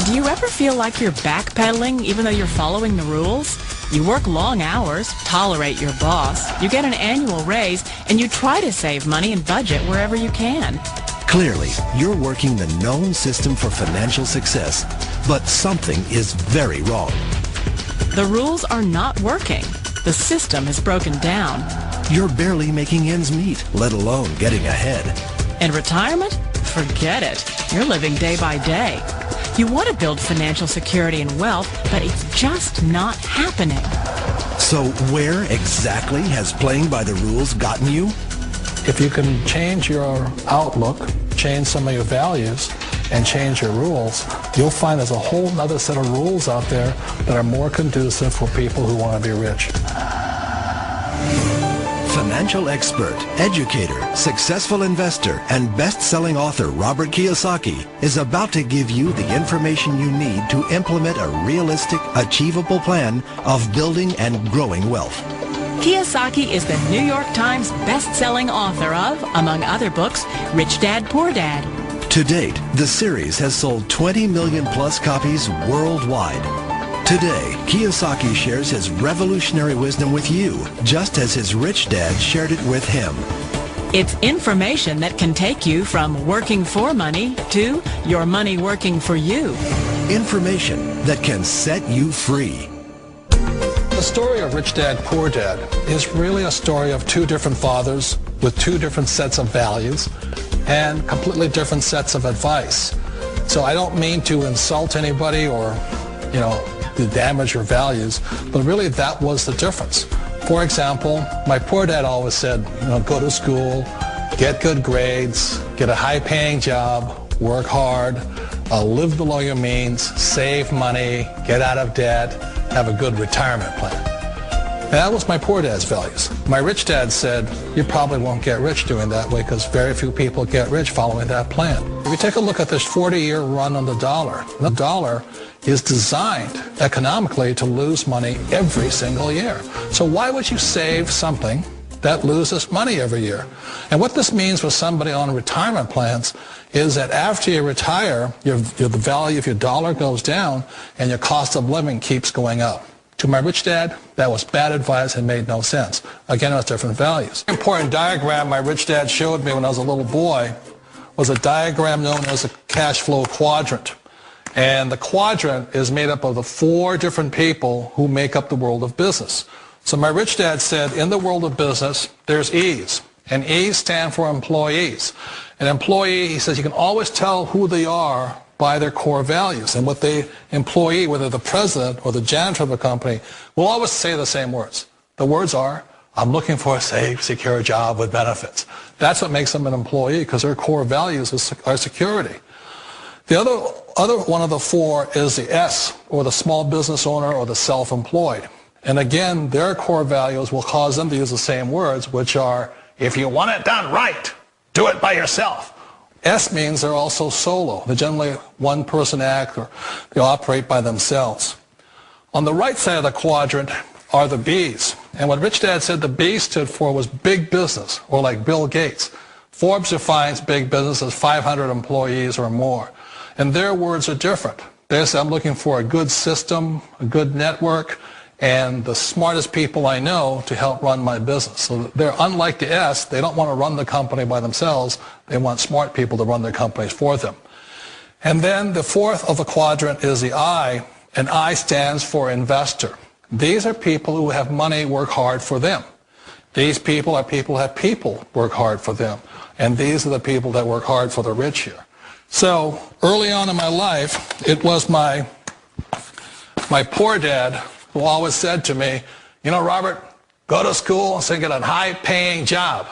Do you ever feel like you're backpedaling even though you're following the rules? You work long hours, tolerate your boss, you get an annual raise, and you try to save money and budget wherever you can. Clearly, you're working the known system for financial success, but something is very wrong. The rules are not working. The system has broken down. You're barely making ends meet, let alone getting ahead. And retirement? Forget it. You're living day by day. You want to build financial security and wealth, but it's just not happening. So where exactly has playing by the rules gotten you? If you can change your outlook, change some of your values, and change your rules, you'll find there's a whole other set of rules out there that are more conducive for people who want to be rich. Financial expert, educator, successful investor, and best-selling author Robert Kiyosaki is about to give you the information you need to implement a realistic, achievable plan of building and growing wealth. Kiyosaki is the New York Times best-selling author of, among other books, Rich Dad, Poor Dad. To date, the series has sold 20 million plus copies worldwide. Today, Kiyosaki shares his revolutionary wisdom with you, just as his rich dad shared it with him. It's information that can take you from working for money to your money working for you. Information that can set you free. The story of Rich Dad, Poor Dad is really a story of two different fathers with two different sets of values and completely different sets of advice. So I don't mean to insult anybody or, to damage your values, but really that was the difference. For example, my poor dad always said, go to school, get good grades, get a high-paying job, work hard, live below your means, save money, get out of debt, have a good retirement plan. And that was my poor dad's values. My rich dad said, you probably won't get rich doing that way because very few people get rich following that plan. If you take a look at this 40-year run on the dollar is designed economically to lose money every single year. So why would you save something that loses money every year? And what this means for somebody on retirement plans is that after you retire, the value of your dollar goes down and your cost of living keeps going up. To my rich dad, that was bad advice and made no sense. Again, it was different values. An important diagram my rich dad showed me when I was a little boy was a diagram known as a cash flow quadrant. And the quadrant is made up of the four different people who make up the world of business. So my rich dad said, in the world of business, there's E's. And E's stand for employees. An employee, he says, you can always tell who they are by their core values. And what the employee, whether the president or the janitor of a company, will always say the same words. The words are, I'm looking for a safe, secure job with benefits. That's what makes them an employee, because their core values are security. The other one of the four is the S, or the small business owner or the self-employed. And again, their core values will cause them to use the same words, which are, if you want it done right, do it by yourself. S means they're also solo. They're generally one-person act, or they operate by themselves. On the right side of the quadrant are the B's. And what Rich Dad said the B stood for was big business, or like Bill Gates. Forbes defines big business as 500 employees or more. And their words are different. They say, I'm looking for a good system, a good network, and the smartest people I know to help run my business. So they're unlike the S. They don't want to run the company by themselves. They want smart people to run their companies for them. And then the fourth of the quadrant is the I, and I stands for investor. These are people who have money work hard for them. These people are people who have people work hard for them. And these are the people that work hard for the rich here. So early on in my life, it was my poor dad who always said to me, Robert, go to school and get a high-paying job.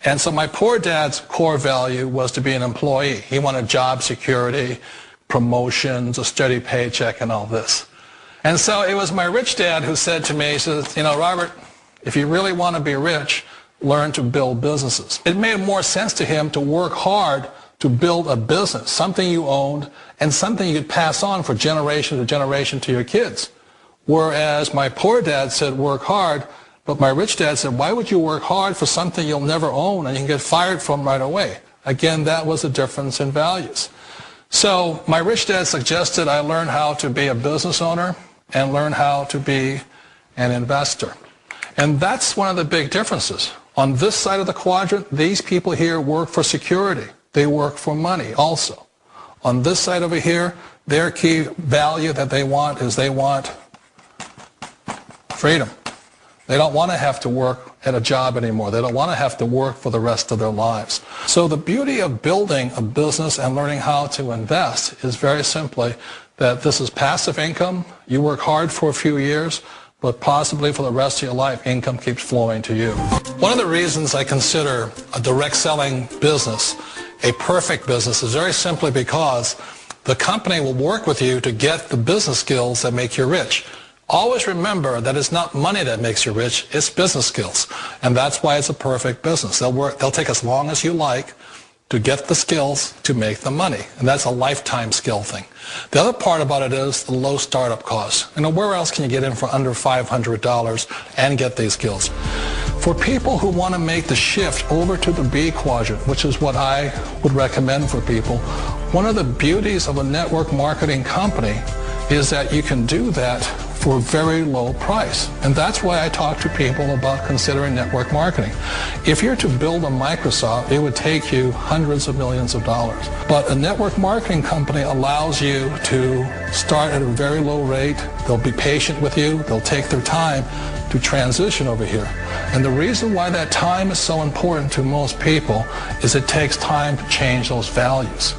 And so my poor dad's core value was to be an employee. He wanted job security, promotions, a steady paycheck, and all this. And so it was my rich dad who said to me, he says, Robert, if you really want to be rich, learn to build businesses. It made more sense to him to work hard to build a business, something you owned, and something you could pass on for generation to generation to your kids. Whereas my poor dad said work hard, but my rich dad said, why would you work hard for something you'll never own and you can get fired from right away? Again, that was a difference in values. So my rich dad suggested I learn how to be a business owner and learn how to be an investor. And that's one of the big differences. On this side of the quadrant, these people here work for security. They work for money also. On this side over here, their key value that they want is they want freedom. They don't want to have to work at a job anymore. They don't want to have to work for the rest of their lives. So the beauty of building a business and learning how to invest is very simply that this is passive income. You work hard for a few years, but possibly for the rest of your life, income keeps flowing to you. One of the reasons I consider a direct selling business a perfect business is very simply because the company will work with you to get the business skills that make you rich. Always remember that it's not money that makes you rich, it's business skills. And that's why it's a perfect business. They'll take as long as you like to get the skills to make the money. And that's a lifetime skill thing. The other part about it is the low startup costs. Where else can you get in for under $500 and get these skills? For people who want to make the shift over to the B quadrant, which is what I would recommend for people, one of the beauties of a network marketing company is that you can do that for a very low price. And that's why I talk to people about considering network marketing. If you're to build a Microsoft, it would take you hundreds of millions of dollars. But a network marketing company allows you to start at a very low rate. They'll be patient with you. They'll take their time to transition over here. And the reason why that time is so important to most people is it takes time to change those values.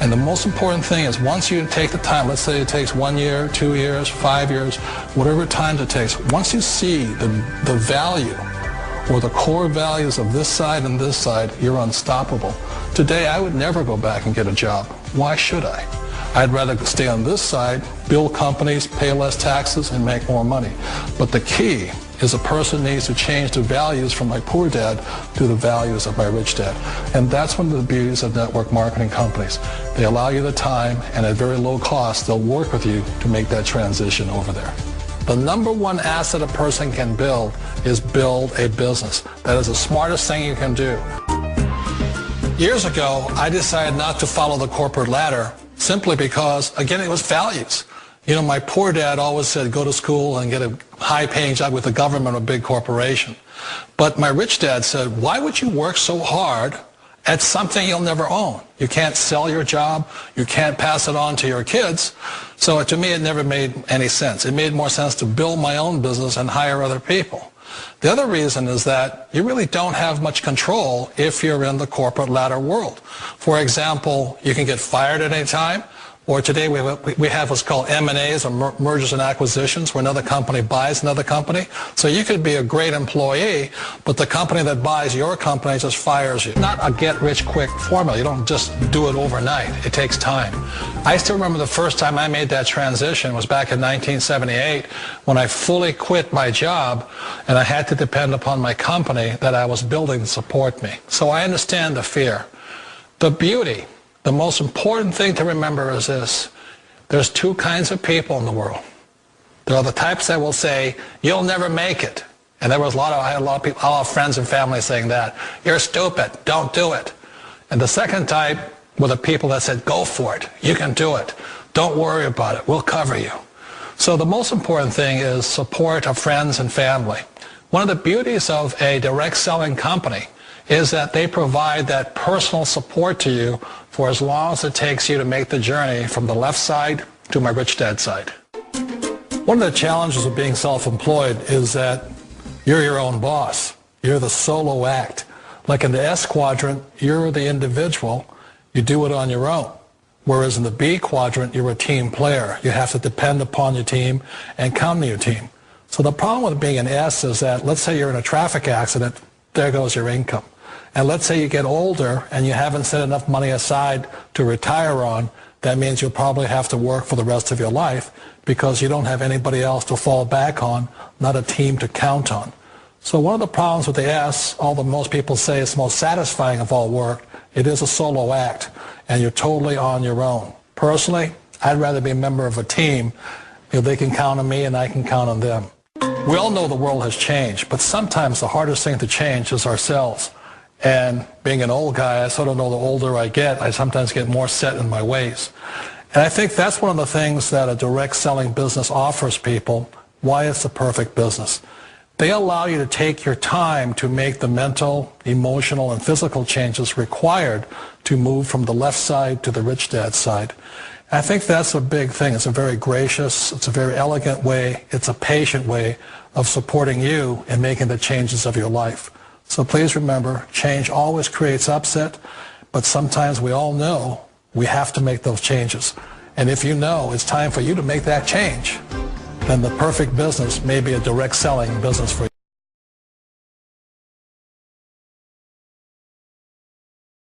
And the most important thing is once you take the time, let's say it takes 1 year, 2 years, 5 years, whatever time it takes, once you see the value or the core values of this side and this side, you're unstoppable. Today, I would never go back and get a job. Why should I? I'd rather stay on this side, build companies, pay less taxes, and make more money. But the key is a person needs to change the values from my poor dad to the values of my rich dad. And that's one of the beauties of network marketing companies. They allow you the time, and at very low cost, they'll work with you to make that transition over there. The number one asset a person can build is build a business. That is the smartest thing you can do. Years ago, I decided not to follow the corporate ladder simply because, again, it was values. You know, my poor dad always said, go to school and get a high-paying job with the government or a big corporation. But my rich dad said, why would you work so hard at something you'll never own? You can't sell your job. You can't pass it on to your kids. So to me, it never made any sense. It made more sense to build my own business and hire other people. The other reason is that you really don't have much control if you're in the corporate ladder world. For example, you can get fired at any time. Or today we have what's called M&As, or mergers and acquisitions, where another company buys another company. So you could be a great employee, but the company that buys your company just fires you. Not a get-rich-quick formula. You don't just do it overnight. It takes time. I still remember the first time I made that transition was back in 1978 when I fully quit my job and I had to depend upon my company that I was building to support me. So I understand the fear. The beauty. The most important thing to remember is this. There's two kinds of people in the world. There are the types that will say, you'll never make it. And I had a lot of people, a lot of friends and family saying that. You're stupid. Don't do it. And the second type were the people that said, go for it. You can do it. Don't worry about it. We'll cover you. So the most important thing is support of friends and family. One of the beauties of a direct selling company is that they provide that personal support to you for as long as it takes you to make the journey from the left side to my rich dad side. One of the challenges of being self-employed is that you're your own boss. You're the solo act. Like in the S quadrant, you're the individual. You do it on your own. Whereas in the B quadrant, you're a team player. You have to depend upon your team and come to your team. So the problem with being an S is that, let's say you're in a traffic accident, there goes your income. And let's say you get older and you haven't set enough money aside to retire on, that means you'll probably have to work for the rest of your life because you don't have anybody else to fall back on, not a team to count on. So one of the problems with the S, although most people say it's the most satisfying of all work, it is a solo act and you're totally on your own. Personally, I'd rather be a member of a team if they can count on me and I can count on them. We all know the world has changed, but sometimes the hardest thing to change is ourselves. And being an old guy, I sort of know the older I get, I sometimes get more set in my ways. And I think that's one of the things that a direct selling business offers people, why it's the perfect business. They allow you to take your time to make the mental, emotional, and physical changes required to move from the left side to the rich dad side. And I think that's a big thing. It's a very gracious, it's a very elegant way, it's a patient way of supporting you in making the changes of your life. So please remember, change always creates upset, but sometimes we all know we have to make those changes. And if you know it's time for you to make that change, then the perfect business may be a direct selling business for you.